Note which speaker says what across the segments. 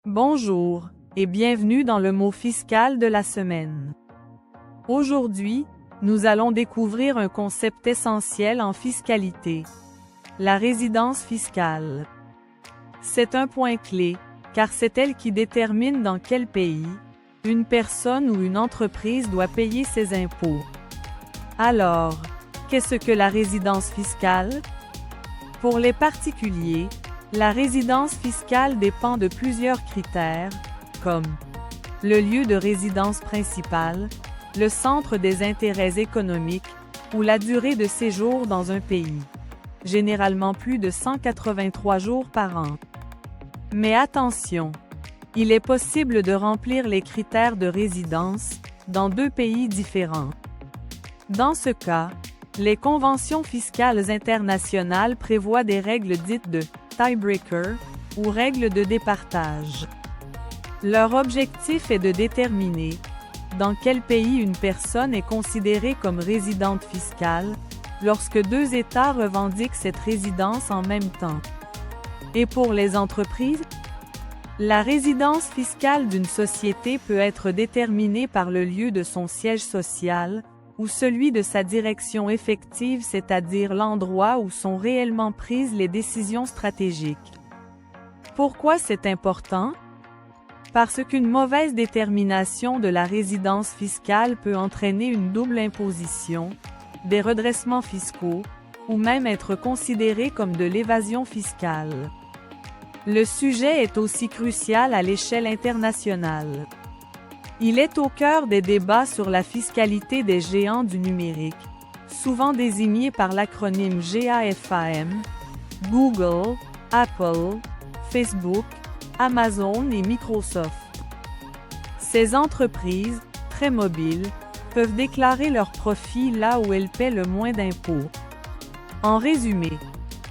Speaker 1: Bonjour, et bienvenue dans le mot fiscal de la semaine. Aujourd'hui, nous allons découvrir un concept essentiel en fiscalité. La résidence fiscale. C'est un point clé, car c'est elle qui détermine dans quel pays une personne ou une entreprise doit payer ses impôts. Alors, qu'est-ce que la résidence fiscale? Pour les particuliers, la résidence fiscale dépend de plusieurs critères, comme le lieu de résidence principale, le centre des intérêts économiques, ou la durée de séjour dans un pays. Généralement plus de 183 jours par an. Mais attention! Il est possible de remplir les critères de résidence dans deux pays différents. Dans ce cas, les conventions fiscales internationales prévoient des règles dites de tiebreaker ou règles de départage. Leur objectif est de déterminer dans quel pays une personne est considérée comme résidente fiscale lorsque deux États revendiquent cette résidence en même temps. Et pour les entreprises, la résidence fiscale d'une société peut être déterminée par le lieu de son siège social, ou celui de sa direction effective, c'est-à-dire l'endroit où sont réellement prises les décisions stratégiques. Pourquoi c'est important? Parce qu'une mauvaise détermination de la résidence fiscale peut entraîner une double imposition, des redressements fiscaux, ou même être considérée comme de l'évasion fiscale. Le sujet est aussi crucial à l'échelle internationale. Il est au cœur des débats sur la fiscalité des géants du numérique, souvent désignés par l'acronyme GAFAM, Google, Apple, Facebook, Amazon et Microsoft. Ces entreprises, très mobiles, peuvent déclarer leurs profits là où elles paient le moins d'impôts. En résumé,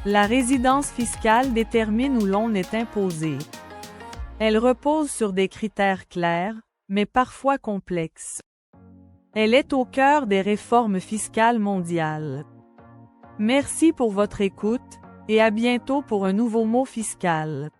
Speaker 1: la résidence fiscale détermine où l'on est imposé. Elle repose sur des critères clairs, mais parfois complexes. Elle est au cœur des réformes fiscales mondiales. Merci pour votre écoute, et à bientôt pour un nouveau mot fiscal.